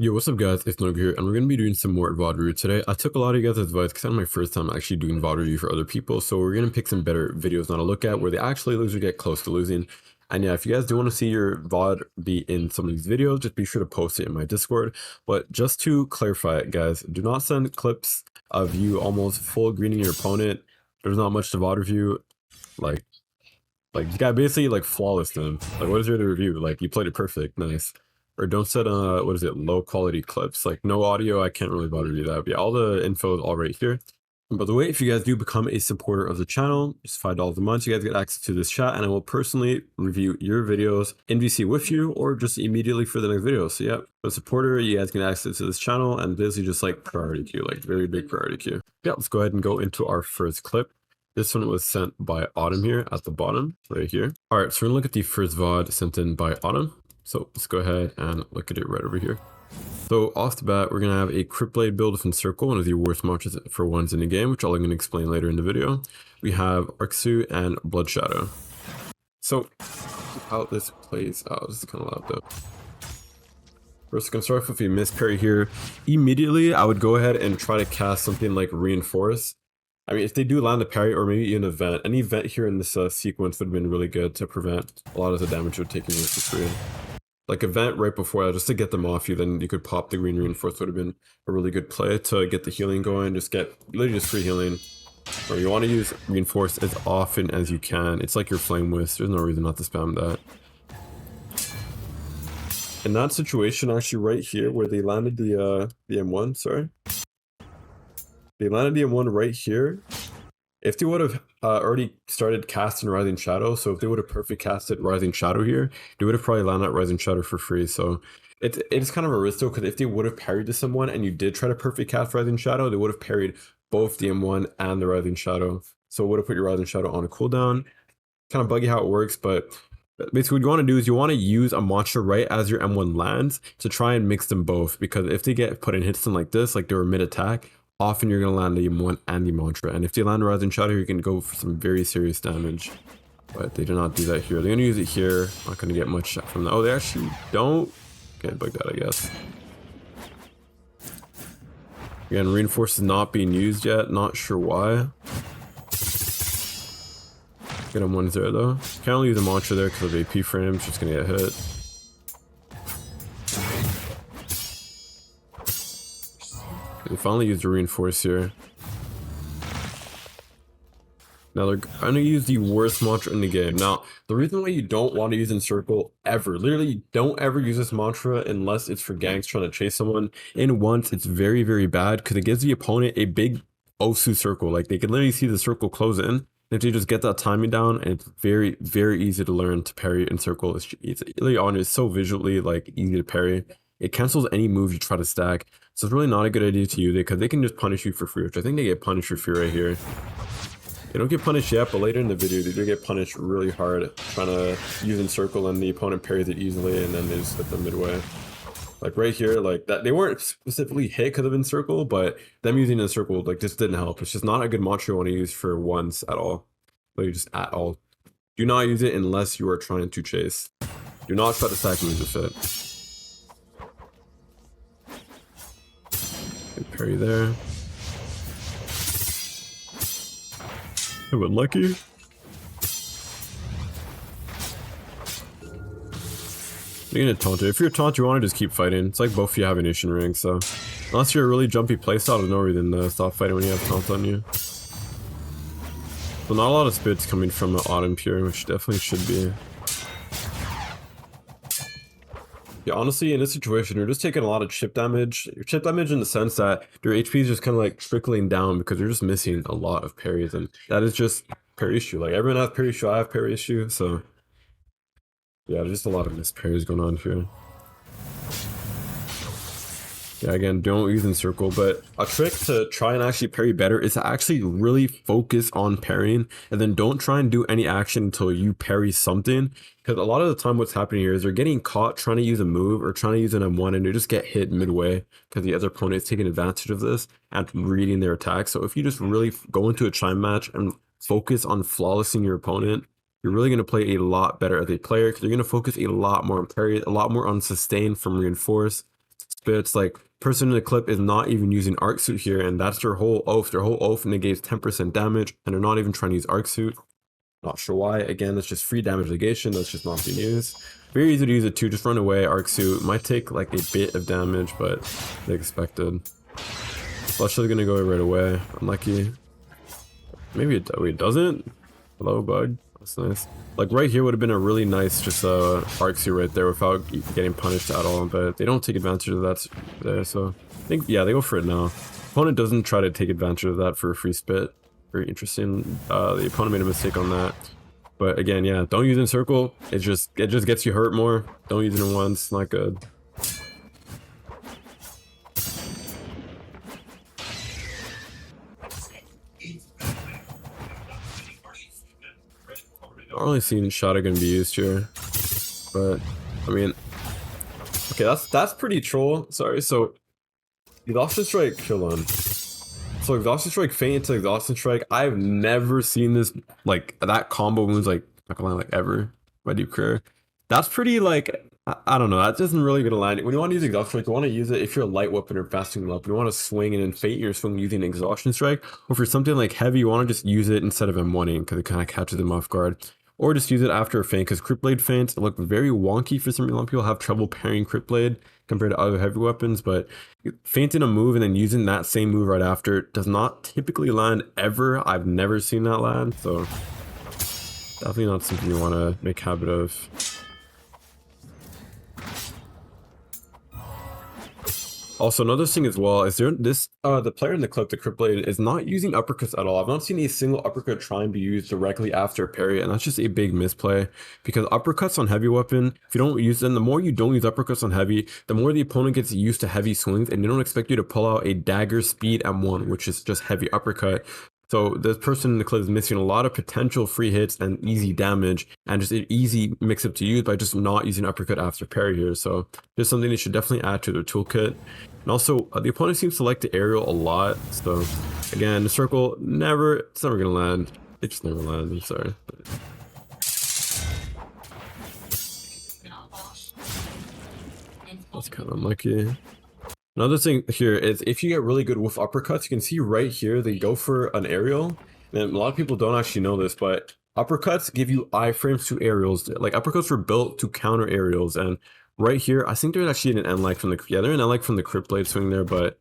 Yo, what's up guys, it's Nogo here, and we're going to be doing some more VOD review today. I took a lot of you guys' advice because it's my first time actually doing VOD review for other people, so we're going to pick some better videos now to look at where they actually lose or get close to losing. And yeah, if you guys do want to see your VOD be in some of these videos, just be sure to post it in my Discord. But just to clarify it, guys, do not send clips of you almost full greening your opponent. There's not much to VOD review. Like you got basically like flawless them. Like, what is there to review? Like, you played it perfect, nice. Or don't set what is it, low quality clips, like no audio. I can't really bother to do that, but yeah, all the info is all right here. And by the way, if you guys do become a supporter of the channel, just $5 a month, you guys get access to this chat, and I will personally review your videos in VC with you or just immediately for the next video. So yeah, as a supporter, you guys get access to this channel and basically just like priority queue, like very big priority queue. Yeah, let's go ahead and go into our first clip. This one was sent by Autumn here at the bottom right here. All right, so we're gonna look at the first VOD sent in by Autumn. So let's go ahead and look at it right over here. So off the bat, we're going to have a Crypt Blade build with Encircle, one of the worst matches for ones in the game, which I'm going to explain later in the video. We have Arxu and Blood Shadow. So how this plays out, this is kind of loud though. First, I'm going to start off with a miss parry here. Immediately, I would go ahead and try to cast something like Reinforce. I mean, if they do land a parry or maybe an event, any event here in this sequence would have been really good to prevent a lot of the damage you're taking with the screen. Like event right before that, just to get them off you, then you could pop the green reinforce. Would have been a really good play to get the healing going. Just get literally just free healing. Or you want to use reinforce as often as you can. It's like your flame whisk. There's no reason not to spam that. In that situation, actually, right here where they landed the M1, sorry, they landed the M1 right here. If they would have already started casting Rising Shadow, so if they would have perfect casted Rising Shadow here, they would have probably landed Rising Shadow for free. So it's kind of a risk though, because if they would have parried to someone and you did try to perfect cast Rising Shadow, they would have parried both the M1 and the Rising Shadow. So it would have put your Rising Shadow on a cooldown. Kind of buggy how it works, but basically what you want to do is you want to use a mantra right as your M1 lands to try and mix them both, because if they get put in hits like this, like they were mid-attack, often you're going to land the M1 and the mantra, and if they land Rising Shadow, you can go for some very serious damage. But they did not do that here. They're going to use it here. Not going to get much from that. Oh, they actually don't. Can't bug that, I guess. Again, Reinforce is not being used yet. Not sure why. Get him 1-0 though. Can't only use the mantra there because of AP frames. Just going to get hit. They finally used the Reinforce here. Now they're going to use the worst mantra in the game. Now, the reason why you don't want to use Encircle ever, literally don't ever use this mantra unless it's for ganks trying to chase someone. And once, it's very, very bad because it gives the opponent a big Osu circle. Like, they can literally see the circle close in. And if you just get that timing down, and it's very, very easy to learn to parry Encircle. It's really on, it's so visually like easy to parry. It cancels any move you try to stack. So it's really not a good idea to use it because they can just punish you for free, which I think they get punished for free right here. They don't get punished yet, but later in the video, they do get punished really hard trying to use Encircle, and the opponent parries it easily, and then they just hit them midway. Like right here, like that, they weren't specifically hit because of Encircle, but them using Encircle like just didn't help. It's just not a good mantra you want to use for once at all. Like just at all. Do not use it unless you are trying to chase. Do not try to stack moves with it. Good parry there. I went lucky. You're gonna taunt it. If you're taunt, you want to just keep fighting. It's like both of you have Initiation Ring, so unless you're a really jumpy playstyle, there's no reason to stop fighting when you have taunt on you. So not a lot of spits coming from Autumn Pure, which definitely should be. Yeah, honestly, in this situation, you're just taking a lot of chip damage. Your chip damage in the sense that your HP is just kind of like trickling down because you're just missing a lot of parries, and that is just parry issue. Like everyone has parry issue, I have parry issue, so yeah, there's just a lot of missed parries going on here. Yeah, again, don't use Encircle, but a trick to try and actually parry better is to actually really focus on parrying, and then don't try and do any action until you parry something. Because a lot of the time what's happening here is they're getting caught trying to use a move or trying to use an M1, and they just get hit midway because the other opponent is taking advantage of this and reading their attack. So if you just really go into a chime match and focus on flawlessing your opponent, you're really going to play a lot better as a player because you're going to focus a lot more on parry, a lot more on sustain from Reinforce. spits. Like, person in the clip is not even using arc suit here, and that's their whole oath. Their whole oath negates 10% damage, and they're not even trying to use arc suit. Not sure why. Again, it's just free damage negation that's just not being used. Very easy to use it too. Just run away. Arc suit might take like a bit of damage, but they expected. Flush is gonna go right away. Unlucky. Maybe it, wait, it doesn't. Hello, bug. That's nice. Like right here would have been a really nice just arc suit right there without getting punished at all, but they don't take advantage of that there. So I think, yeah, they go for it now. Opponent doesn't try to take advantage of that for a free spit. Very interesting. The opponent made a mistake on that. But again, yeah, don't use it in circle. It just gets you hurt more. Don't use it in once. Not good. Not really seeing shotgun be used here, but I mean, okay, that's pretty troll. Sorry. So exhaustion strike, kill him. So exhaustion strike, feint into exhaustion strike. I've never seen this, like that combo moves, like not gonna lie, like ever my deep career. That's pretty like I don't know. That doesn't really gonna land. When you want to use exhaustion strike, you want to use it if you're a light weapon or fasting weapon. You want to swing and then feint your swing using exhaustion strike. Or for something like heavy, you want to just use it instead of M1ing because it kind of catches them off guard. Or just use it after a feint, because crit blade feints look very wonky for some reason. A lot of people have trouble pairing crit blade compared to other heavy weapons, but feinting a move and then using that same move right after does not typically land ever. I've never seen that land, so definitely not something you want to make habit of. Also, another thing as well is the player in the clip, the crit blade, is not using uppercuts at all. I've not seen a single uppercut try and be used directly after a parry, and that's just a big misplay, because uppercuts on heavy weapon, if you don't use them, the more you don't use uppercuts on heavy, the more the opponent gets used to heavy swings, and they don't expect you to pull out a dagger speed M1, which is just heavy uppercut. So this person in the clip is missing a lot of potential free hits and easy damage, and just an easy mix-up to use by just not using uppercut after parry here. So just something they should definitely add to their toolkit. And also, the opponent seems to like the aerial a lot. So again, the circle, it's never gonna land. It just never lands, I'm sorry. That's kind of unlucky. Another thing here is if you get really good with uppercuts, you can see right here, they go for an aerial. And a lot of people don't actually know this, but uppercuts give you iframes to aerials. Like uppercuts were built to counter aerials. And right here, I think they're actually in an end-like from the, yeah, they're in an end-like from the crit blade swing there, but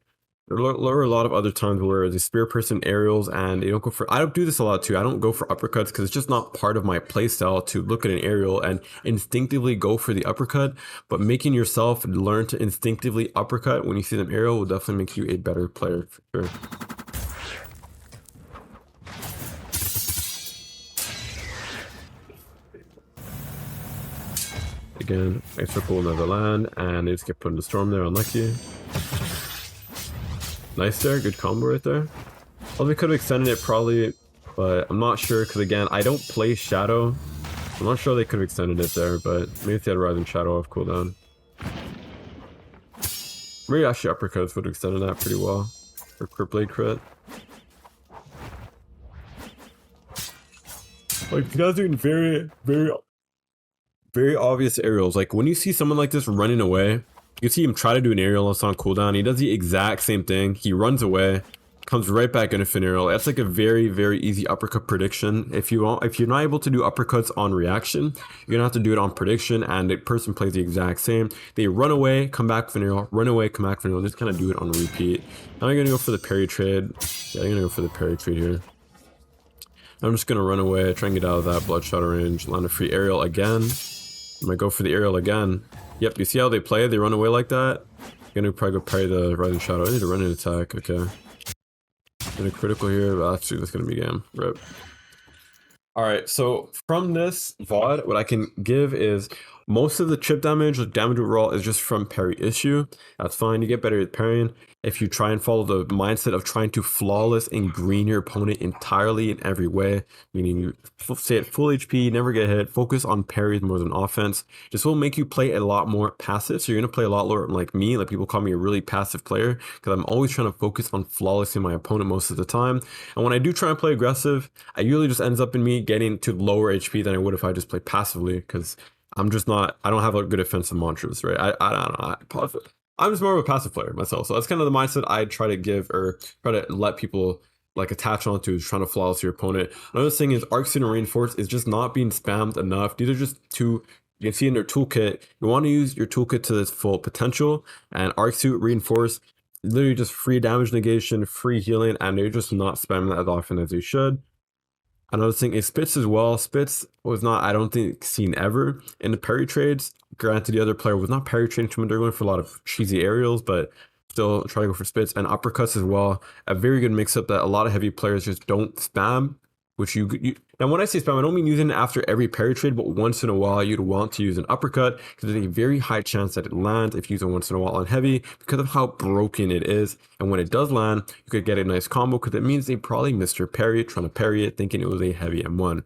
there are a lot of other times where the spear person aerials and they don't go for, I don't do this a lot too. I don't go for uppercuts because it's just not part of my playstyle to look at an aerial and instinctively go for the uppercut, but making yourself learn to instinctively uppercut when you see them aerial will definitely make you a better player for sure. Again, I circle another land and they just get put in the storm there, unlucky. Nice there, good combo right there. Well, they could have extended it probably, but I'm not sure because again, I don't play Shadow. I'm not sure they could have extended it there, but maybe if they had Rising Shadow off cooldown. Maybe actually uppercuts would have extended that pretty well. Or crit blade crit. Like, you guys doing very obvious aerials. Like when you see someone like this running away, you see him try to do an aerial on cooldown. He does the exact same thing. He runs away, comes right back into an aerial. That's like a very easy uppercut prediction. If you're not able to do uppercuts on reaction, you're gonna have to do it on prediction, and the person plays the exact same. They run away, come back with an aerial, run away, come back with an aerial. Just kind of do it on repeat. Now I'm gonna go for the parry trade. Yeah, I'm gonna go for the parry trade here. I'm just gonna run away, try and get out of that bloodshot range, land a free aerial again. I'm gonna go for the aerial again. Yep, you see how they play? They run away like that? I'm gonna probably go parry the Rising Shadow. I need to run an attack, okay. And a critical here, but actually that's gonna be game. Rip. Alright, so from this VOD, what I can give is most of the chip damage, like damage overall, is just from parry issue. That's fine, you get better at parrying if you try and follow the mindset of trying to flawless and green your opponent entirely in every way, meaning you stay at full HP, never get hit, focus on parries more than offense. This will make you play a lot more passive, so you're going to play a lot more like me. Like people call me a really passive player because I'm always trying to focus on flawlessing my opponent most of the time. And when I do try and play aggressive, it usually just ends up in me getting to lower HP than I would if I just played passively, because I'm just not, I don't have a good offensive mantras, right? I don't know. I'm just more of a passive player myself. So that's kind of the mindset I try to give or try to let people like attach onto, is trying to flawless your opponent. Another thing is Arc Suit and Reinforce is just not being spammed enough. These are just two, you can see in their toolkit, you want to use your toolkit to its full potential, and Arc Suit, Reinforce, literally just free damage negation, free healing, and they're just not spamming that as often as they should. Another thing is Spitz as well. Spitz was not, I don't think, seen ever in the parry trades. Granted, the other player was not parry trading too much. They're going for a lot of cheesy aerials, but still try to go for Spitz and uppercuts as well. A very good mix up that a lot of heavy players just don't spam. Which you now when I say spam, I don't mean using it after every parry trade, but once in a while you'd want to use an uppercut because there's a very high chance that it lands if you use it once in a while on heavy because of how broken it is. And when it does land, you could get a nice combo because it means they probably missed their parry, trying to parry it, thinking it was a heavy M1.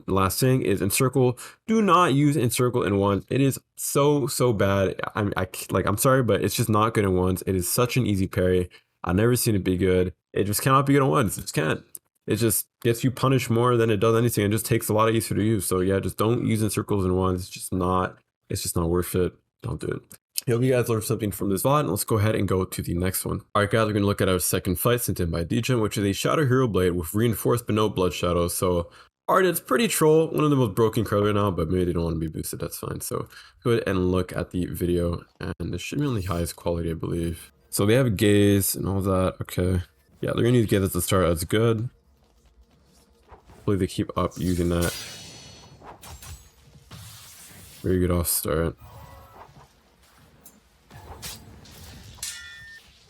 Last thing is encircle. Do not use encircle in ones. It is so bad. I'm sorry, but it's just not good in ones. It is such an easy parry. I've never seen it be good. It just cannot be good in ones. It just can't. It just gets you punished more than it does anything. It just takes a lot of easier to use. So yeah, just don't use encircles in ones. It's just not worth it. Don't do it. I hope you guys learned something from this VOD, and let's go ahead and go to the next one. Alright guys, we're going to look at our second fight sent in by DJ, which is a Shadow Hero Blade with reinforced but no blood shadows. So alright, it's pretty troll, one of the most broken cards right now, but maybe they don't want to be boosted, that's fine. So go ahead and look at the video, and it should be on the highest quality, I believe. So they have gaze and all that, okay. Yeah, they're going to use gaze at the start, that's good. Hopefully they keep up using that. Very good off start.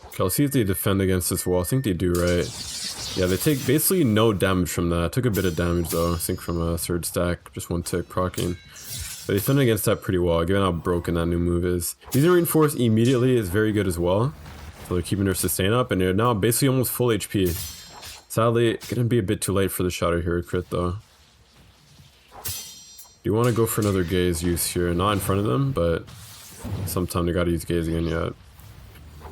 Okay, let's see if they defend against this wall. I think they do, right? Yeah, they take basically no damage from that. Took a bit of damage though, I think from a third stack, just one tick proccing. But they defend against that pretty well, given how broken that new move is. Using Reinforce immediately is very good as well. So they're keeping their sustain up, and they're now basically almost full HP. Sadly, gonna be a bit too late for the Shadow Hero crit though. You want to go for another gaze use here, not in front of them, but sometime they gotta use gaze again yet.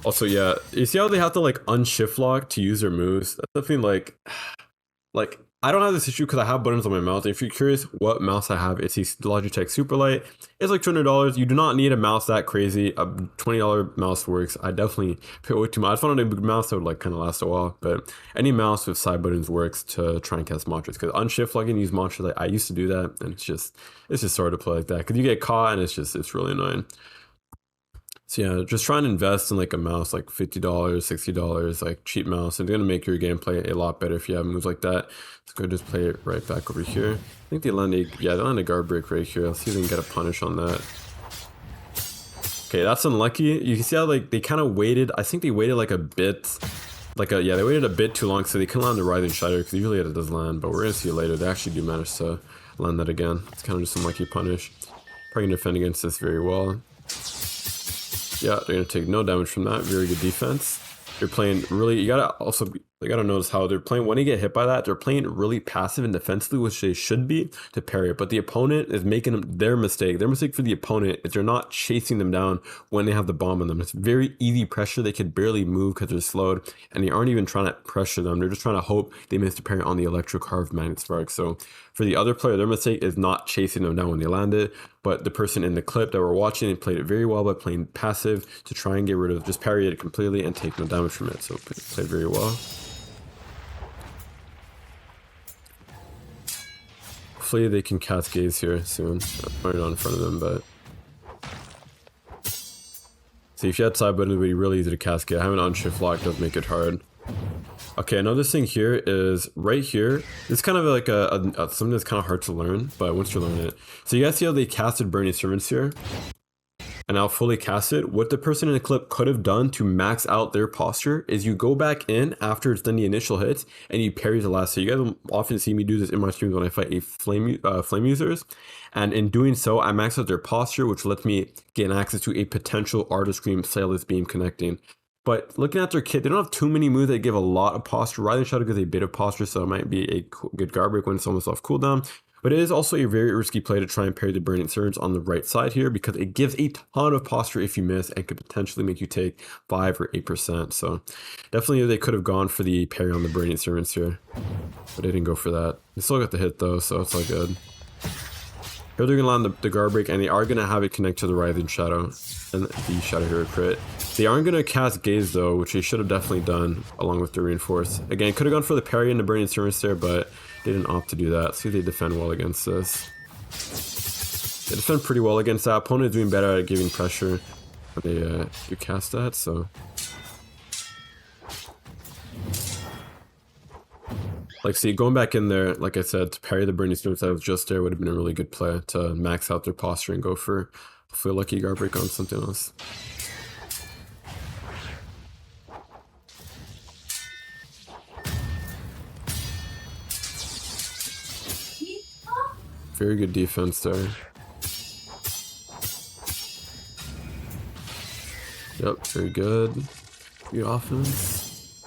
Also, yeah, you see how they have to like unshift lock to use their moves? That's something like I don't have this issue because I have buttons on my mouse. If you're curious what mouse I have, it's a Logitech Superlight. It's like $200. You do not need a mouse that crazy. A $20 mouse works. I definitely pay way too much. I just wanted a big mouse that would like kind of last a while. But any mouse with side buttons works to try and cast mantras. Because unshift locking, use mantras. Like I used to do that, and it's just sort of play like that. Because you get caught, and it's really annoying. So yeah, just try and invest in like a mouse, like $50, $60, like cheap mouse. It's gonna make your gameplay a lot better if you have moves like that. Let's go just play it right back over here. I think they land a guard break right here. Let's see if they can get a punish on that. Okay, that's unlucky. You can see how like they kind of waited. I think they waited like a bit. They waited a bit too long, so they couldn't land the Rising Shadow because usually it does land, but we're gonna see it later. They actually do manage to land that again. It's kind of just some lucky punish. Probably gonna defend against this very well. Yeah, they're gonna take no damage from that. Very good defense. They're playing really. You gotta notice how they're playing. When they get hit by that, they're playing really passive and defensively, which they should be to parry it. But the opponent is making them their mistake. Their mistake for the opponent is they're not chasing them down when they have the bomb on them. It's very easy pressure. They could barely move because they're slowed, and they aren't even trying to pressure them. They're just trying to hope they miss the parry on the electro carved magnet spark. So for the other player, their mistake is not chasing them down when they land it. But the person in the clip that we're watching, they played it very well by playing passive to try and get rid of, just parry it completely and take no damage from it. So played very well. Hopefully they can cast gaze here soon. Right on in front of them, but see if you had side button, it would be really easy to cast gaze. Having unshift lock does make it hard. Okay, another thing here is right here. It's kind of like something that's kind of hard to learn, but once you learn it. So you guys see how they casted Burning Servants here? And now fully casted. What the person in the clip could have done to max out their posture is you go back in after it's done the initial hits and you parry the last. So you guys often see me do this in my streams when I fight a flame users. And in doing so, I max out their posture, which lets me gain access to a potential Artist Scream Sailless Beam connecting. But looking at their kit, they don't have too many moves that give a lot of posture. Rising Shadow gives a bit of posture, so it might be a good guard break when it's almost off cooldown. But it is also a very risky play to try and parry the Burning Servants on the right side here because it gives a ton of posture if you miss and could potentially make you take 5 or 8%. So definitely they could have gone for the parry on the Burning Servants here, but they didn't go for that. They still got the hit though, so it's all good. Here they're going to land the guard break, and they are going to have it connect to the Rising Shadow and the Shadow Hero crit. They aren't going to cast Gaze though, which they should have definitely done along with the Reinforce. Again, could have gone for the parry and the Burning Servants there, but they didn't opt to do that. See, they defend well against this. They defend pretty well against that. Opponent is doing better at giving pressure when they do cast that, so. Like, see, going back in there, like I said, to parry the Burning Servants that was just there would have been a really good play to max out their posture and go for hopefully a lucky guard break on something else. Very good defense there. Yep, very good. Good offense.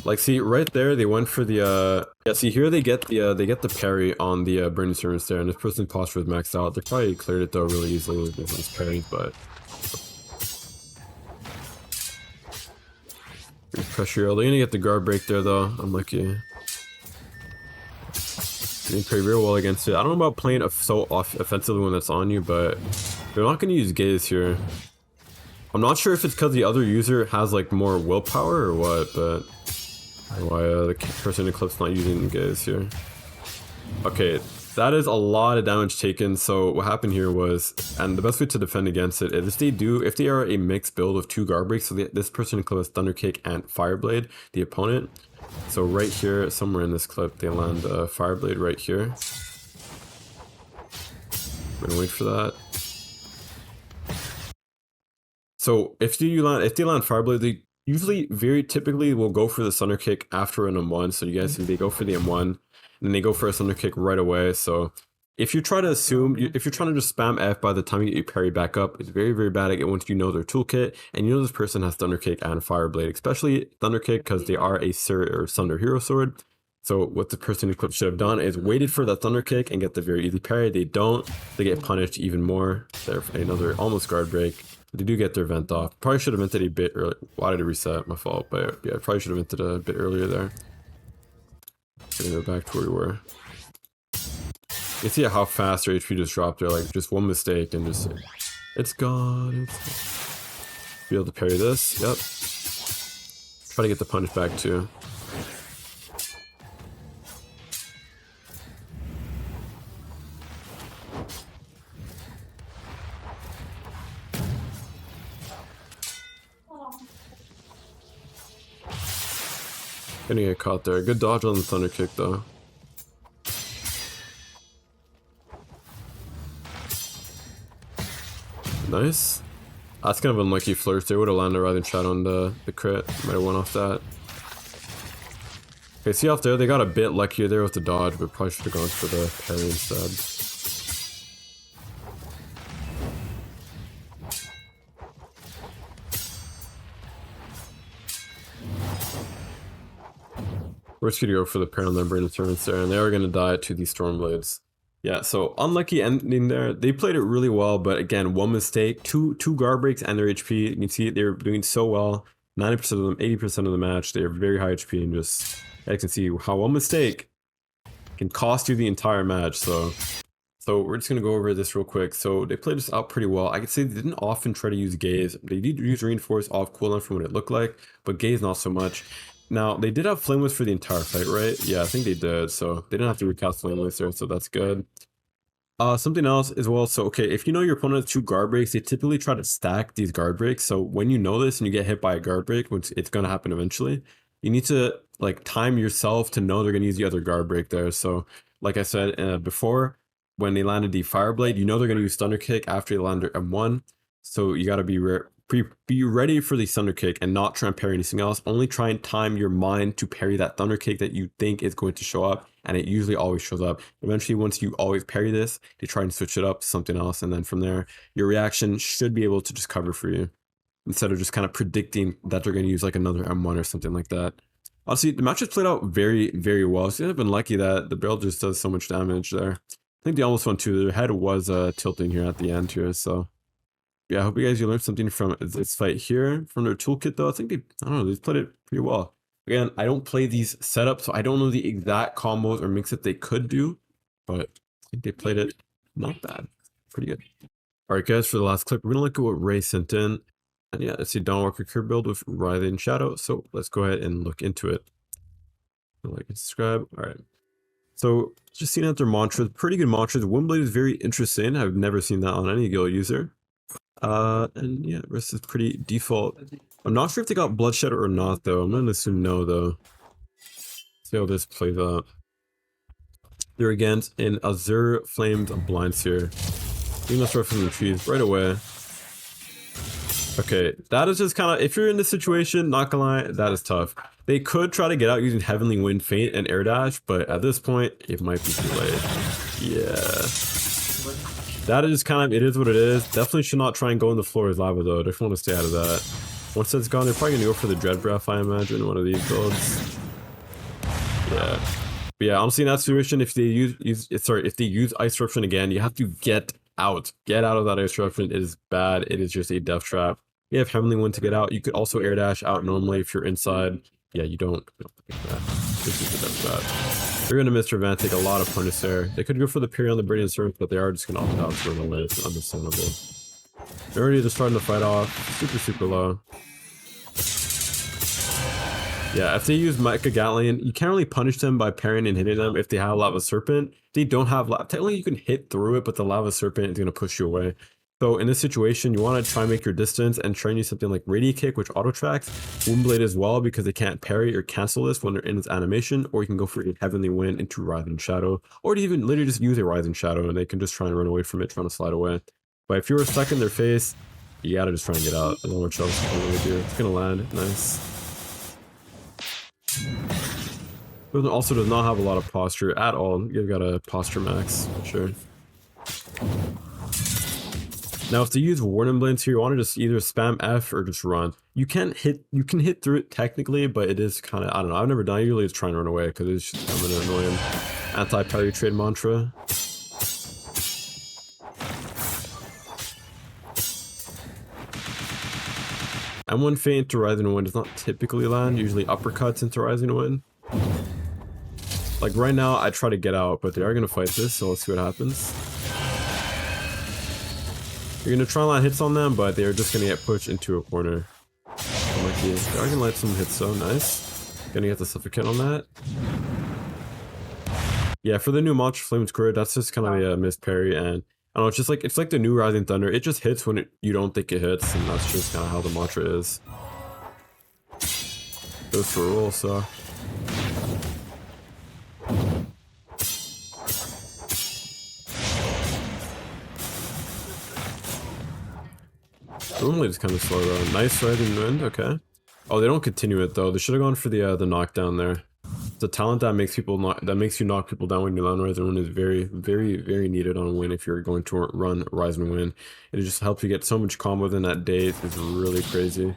Like, see, right there, they went for the, yeah, see, here they get the parry on the Burning Servants there, and this person's posture was maxed out. They probably cleared it, though, really easily with this parry, but... Good pressure. They're gonna get the guard break there, though. Unlucky. They play real well against it. I don't know about playing so offensively when that's on you, but they're not gonna use Gaze here. I'm not sure if it's because the other user has like more willpower or what, but why the person in Eclipse not using Gaze here. Okay, that is a lot of damage taken. So what happened here was, and the best way to defend against it is if they are a mixed build of 2 guard breaks, so this person includes Thunder Kick and Fireblade, the opponent. So right here, somewhere in this clip, they land Fireblade right here. I'm gonna wait for that. So if they land Fireblade, they usually very typically will go for the Thunder Kick after an M1. So you guys see they go for the M1, and then they go for a Thunder Kick right away. So if you try to assume, if you're trying to just spam F by the time you get your parry back up, it's very, very bad at it once you know their toolkit, and you know this person has Thunder Kick and Fireblade, especially Thunder Kick because they are a Sunder Hero Sword. So what the person in Eclipse should have done is waited for that Thunder Kick and get the very easy parry. They don't. They get punished even more. There another almost guard break. They do get their vent off. Probably should have vented a bit early. Why did it reset? My fault. But yeah, probably should have vented a bit earlier there. Gonna go back to where we were. You see how fast their HP just dropped there. Like just one mistake and just it's gone. Be able to parry this. Yep. Try to get the punish back too. Gonna get caught there. Good dodge on the Thunder Kick though. Nice. That's kind of unlucky flirt. They would have landed rather than shot on the crit. Might have went off that. Okay, see off there, they got a bit luckier there with the dodge, but probably should have gone for the parry instead. We're just gonna go for the parry on the Burning Servants there, and they are gonna die to these Stormblades. Yeah, so unlucky ending there. They played it really well, but again, one mistake, two guard breaks and their HP. You can see they're doing so well. 90% of them, 80% of the match, they're very high HP, and just you can see how one mistake can cost you the entire match. So we're just gonna go over this real quick. So they played this out pretty well. I could say they didn't often try to use Gaze. They did use Reinforce off cooldown from what it looked like, but Gaze not so much. Now, they did have Flameless for the entire fight, right? Yeah, I think they did, so they didn't have to recast Flameless there, so that's good. Something else as well, so okay, if you know your opponent has 2 guard breaks, they typically try to stack these guard breaks, so when you know this and you get hit by a guard break, which it's going to happen eventually, you need to like time yourself to know they're going to use the other guard break there. So like I said before, when they landed the Fireblade, you know they're going to use Thunder Kick after they land their M1, so you got to be ready for the Thunder Kick and not try and parry anything else. Only try and time your mind to parry that Thunder Kick that you think is going to show up, and it usually always shows up. Eventually, once you always parry this, they try and switch it up to something else, and then from there, your reaction should be able to just cover for you, instead of just kind of predicting that they're going to use like another M1 or something like that. Honestly, the match has played out very, very well. So I've been lucky that the barrel just does so much damage there. I think they almost won too. Their head was tilting here at the end here, so yeah, I hope you learned something from this fight here. From their toolkit though, I think they've played it pretty well. Again, I don't play these setups, so I don't know the exact combos or mix that they could do, but I think they played it not bad. Pretty good. Alright guys, for the last clip, we're gonna look at what Ray sent in. And yeah, it's a Dawnwalker Cure build with Writhing Shadow. So let's go ahead and look into it. Like and subscribe. All right. So just seeing out their mantras, pretty good mantras. Windblade is very interesting. I've never seen that on any guild user. And yeah, rest is pretty default. I'm not sure if they got Bloodshed or not though. I'm gonna assume no though. See how this plays out. They're against an Azure Flamed Blind Seer. We must start from the trees right away. Okay, that is just kind of, if you're in this situation, not gonna lie, that is tough. They could try to get out using Heavenly Wind, Feint, and Air Dash, but at this point, it might be too late. Yeah. That is kind of, it is what it is. Definitely should not try and go in the floor as lava though. Just want to stay out of that. Once that's gone, they're probably gonna go for the Dread Breath, I imagine, one of these builds. Yeah. But yeah, honestly, in that situation, if they use Ice Eruption again, you have to get out. Get out of that Ice Eruption. It is bad. It is just a death trap. You have Heavenly Wind to get out. You could also Air Dash out normally if you're inside. Yeah, you don't get that. This is a death trap. They're gonna miss Revant, take a lot of punish there. They could go for the parry on the Brilliant Surf, but they are just gonna opt out for the win. It's understandable. They're already just starting to fight off. Super low. Yeah, if they use Mecha Gatling, you can't really punish them by parrying and hitting them if they have Lava Serpent. If they don't have Lava, technically you can hit through it, but the Lava Serpent is going to push you away. So in this situation, you want to try and make your distance and try and use something like Radiant Kick, which auto tracks, Windblade as well, because they can't parry or cancel this when they're in its animation, or you can go for a Heavenly Wind into Writhing Shadow, or even literally just use a Writhing Shadow and they can just try and run away from it, trying to slide away. But if you were stuck in their face, you gotta just try and get out. I don't know what else you can really do. It's gonna land, nice. But also does not have a lot of posture at all. You've got a posture max, for sure. Now, if they use Warning Blades here, you want to just either spam F or just run. You can hit through it technically, but it is kind of, I don't know. I've never done it. Usually it's trying to run away because it's just kind of an annoying anti-parry trade mantra. M1 Feint to Rising Wind does not typically land, usually uppercuts into Rising Wind. Like right now, I try to get out, but they are going to fight this, so let's see what happens. You're going to try and land hits on them, but they're just going to get pushed into a corner. Unlucky. They are going to let some hits though, nice. Going to get the suffocate on that. Yeah, for the new Mantra Flame Squirt, that's just kind of a missed parry, and I don't know, it's like the new Rising Thunder. It just hits when you don't think it hits, and that's just kind of how the mantra is. Goes for a roll, so. Normally it's kind of slow though. Nice Rising Wind, okay. Oh, they don't continue it though. They should have gone for the knockdown there. The talent that makes you knock people down when you land Rising Wind is very needed on Win if you're going to run Rising Wind. It just helps you get so much combo within that day. It's really crazy.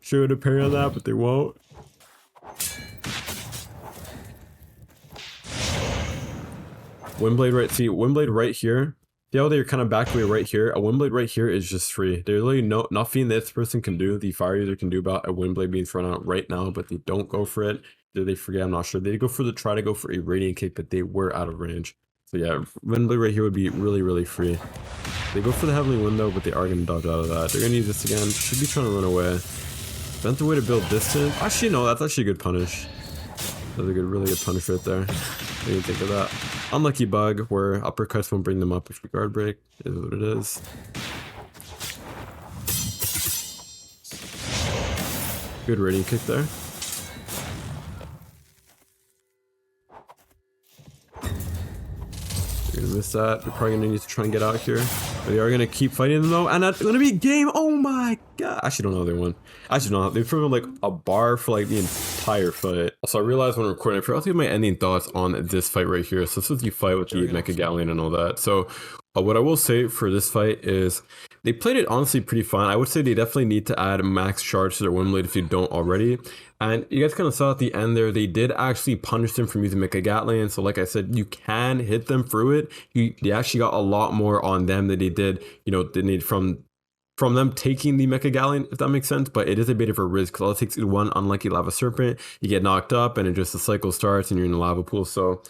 Should have parry on that, but they won't. Windblade right, see, Windblade right here. See how they're kind of back away right here? A Windblade right here is just free. There's really nothing this person can do, the fire user can do about a Windblade being thrown out right now, but they don't go for it. Did they forget? I'm not sure. They try to go for a Radiant Kick, but they were out of range. So yeah, Windblade right here would be really free. They go for the Heavenly Wind though, but they are going to dodge out of that. They're going to use this again. Should be trying to run away. Bent the way to build distance. Actually, no, that's actually a good punish. That's a really good punish right there. I didn't think of that. Unlucky bug where uppercuts won't bring them up if you guard break. Is what it is. Good Radiant Kick there. You're gonna miss that. You're probably gonna need to try and get out here. But they are gonna keep fighting them though, and that's gonna be game. Oh my god! I actually don't know how they won. I actually don't know. They've proven like a bar for like the entire fight. Also, I realized when recording, I forgot to give my ending thoughts on this fight right here. So this is the fight with the Mecha Gatling and all that. So what I will say for this fight is they played it honestly pretty fine. I would say they definitely need to add max charge to their Windblade if you don't already. And you guys kind of saw at the end there, they did actually punish them from using Mecha Gatling. So like I said, you can hit them through it. They actually got a lot more on them than they did, they need from them taking the Mecha Gatling, if that makes sense. But it is a bit of a risk because all it takes is one unlucky Lava Serpent, you get knocked up and the cycle starts and you're in the lava pool. So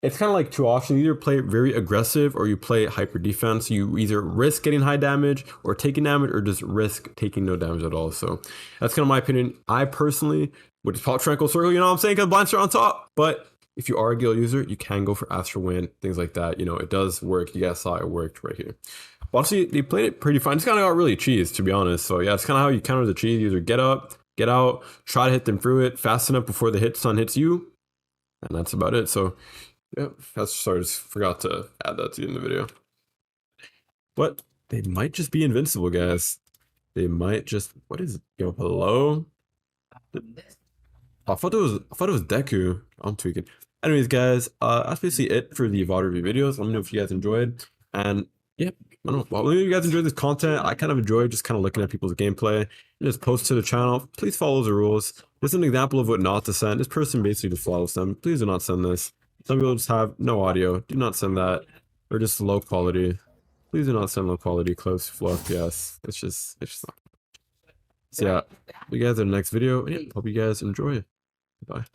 it's kind of like two options. You either play very aggressive or you play hyper defense. You either risk getting high damage or taking damage, or just risk taking no damage at all. So that's kind of my opinion. I personally would just pop Tranquil Circle, you know what I'm saying? Because blinds are on top. But if you are a guild user, you can go for Astral Wind, things like that. You know, it does work. You guys saw it worked right here. But honestly, they played it pretty fine. Just kind of got really cheese, to be honest. So yeah, it's kind of how you counter the cheese. You either get up, get out, try to hit them through it fast enough before the stun hits you, and that's about it. So yeah, that's sorry, just forgot to add that to you in the video. But they might just be invincible, guys. They might just what is it? Yo, hello? I thought it was Deku. I'm tweaking. Anyways, guys, that's basically it for the VOD review videos. Let me know if you guys enjoyed. And yeah, I don't know. Well, if you guys enjoyed this content, I kind of enjoy just kind of looking at people's gameplay and just post to the channel. Please follow the rules. This is an example of what not to send. This person basically just follows them. Please do not send this. Some people just have no audio. Do not send that. Or just low quality. Please do not send low quality close fluff. Yes, it's just not. So yeah, we guys in the next video. And yeah, hope you guys enjoy. Bye.